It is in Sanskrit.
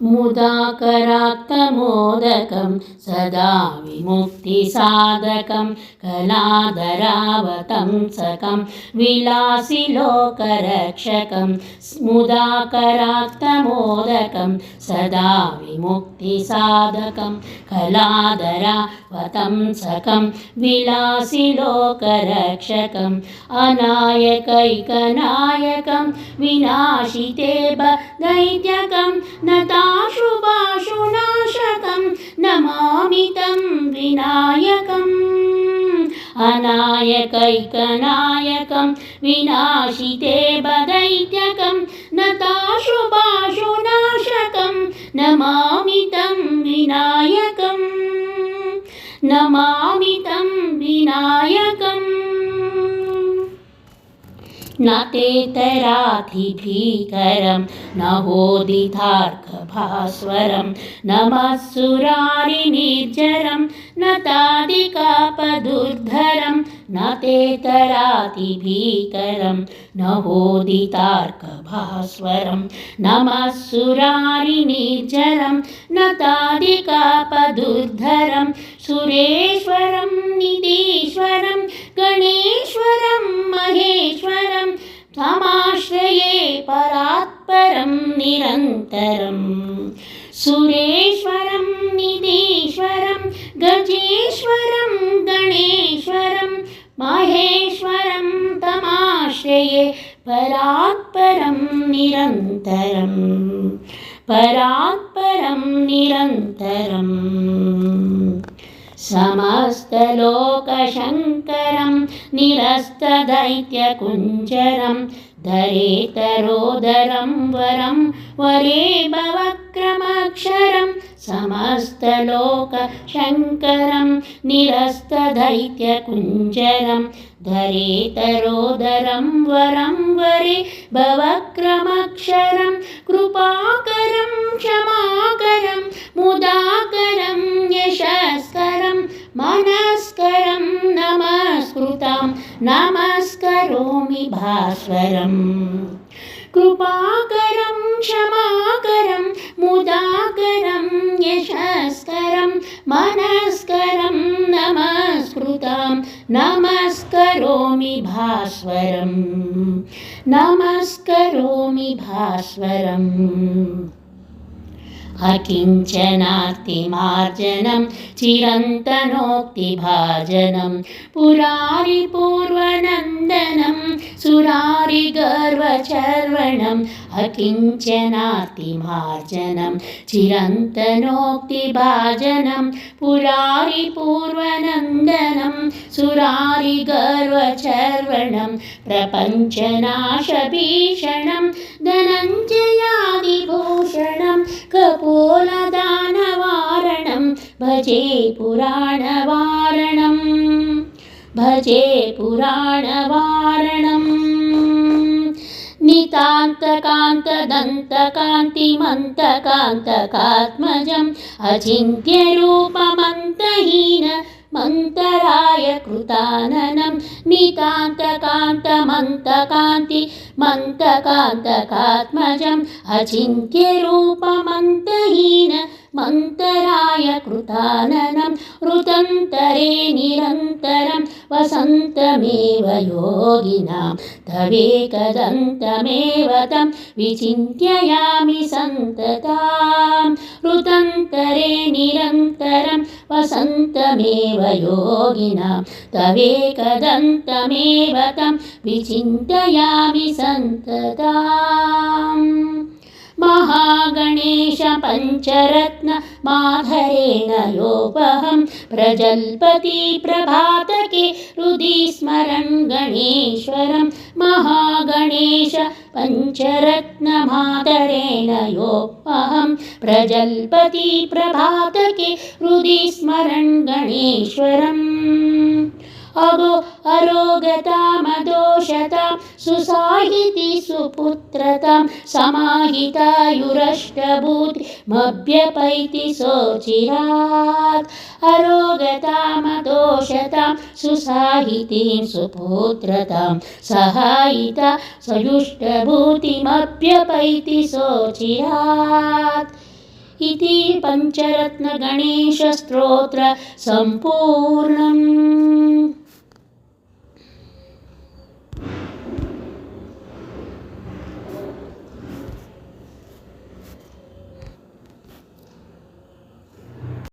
मुदाकराक्तमोदकं सदा विमुक्तिसाधकं कलाधरावतंसकं विलासिलोकरक्षकं मुदाकराक्तमोदकं सदा विमुक्तिसाधकं कलाधरावतंसकं विलासिलोकरक्षकम् अनायकैकनायकं विनाशिते दैत्यकं नताशुभाशुनाशकं नमामि तं विनायकम् अनायकैकनायकं विनाशिते दैत्यकं नताशुभाशुनाशकं नमामि तं विनायकम् नमामि तं विनायकम् न तेतराधिभीकरं न होदितार्कभास्वरं नमस्सुरारिनिर्जरं न तादिकापदुर्धरं न तेतराधिभीकरं न होदितार्कभास्वरं नमस्सुरारिनिर्जरं न तादिकापदुर्धरं सुरेश्वरं निधीश्वरं गणेश्वरं महेश्वरं तमाश्रये परात्परं निरन्तरम् सुरेश्वरं निधीश्वरं गजेश्वरं गणेश्वरं महेश्वरं तमाश्रये परात्परं निरन्तरम् परात्परं निरन्तरम् समस्तलोकशङ्करं निरस्तदैत्यकुञ्जरं धरेतरोदरं वरं वरे भवक्रमक्षरं समस्तलोकशङ्करं निरस्तदैत्यकुञ्जरं धरेतरोदरं वरं वरे भवक्रमक्षरं कृपाकरं क्षमाकरं मुदाकरं यशस्करं मनस्करं नमस्कृतां नमस्करोमि भास्वरम् कृपाकरं क्षमाकरं मुदाकरं यशस्करं मनस्करं नमस्कृतां नमस्करोमि भास्वरम् नमस्करोमि भास्वरम् अकिञ्चनार्तिमार्जनं चिरन्तनोक्तिभाजनं पुरारिपूर्वनन्दनं सुरारिगर्वचर्वणम् अकिञ्चनार्तिमार्जनं चिरन्तनोक्तिभाजनं पुरारिपूर्वनन्दनं सुरारिगर्वचर्वणं प्रपञ्चनाशभीषणं धनञ्जयादिभूषणं कपोलदानवारणं भजे पुराणवारणं भजे पुराणवारणम् नितान्तकान्तदन्तकान्तिमन्तकान्तकात्मजम् अचिन्त्यरूपमन्तहीन मन्तराय कृताननं नितान्तकान्तमन्तकान्ति मन्तकान्तकात्मजम् अचिन्त्यरूपमन्तहीन मन्तराय कृताननं रुतन्तरे निरन्तरं वसन्तमेव योगिनां तवेकदन्तमेव तं विचिन्त्ययामि सन्ततां रुतन्तरे निरन्तरं वसन्तमेव योगिनां तवेकदन्तमेव तं विचिन्तयामि सन्तताम् महागणेश पञ्चरत्न माधरेण योपहं प्रजल्पति प्रभातके हृदि स्मरन् गणेश्वरं महागणेश पञ्चरत्न माधरेण योपहं प्रजल्पति प्रभातके हृदि स्मरन् गणेश्वरम् अगो अरोगतामदोषतां सुसाहिति सुपुत्रतां समाहितायुरष्टभूतिमभ्यपैति सोचिरात् अरोगतामदोषतां सुसाहितीं सुपुत्रतां सहायिता सयुष्टभूतिमभ्यपैति सोचिरात् इति पञ्चरत्नगणेशस्तोत्र सम्पूर्णम्।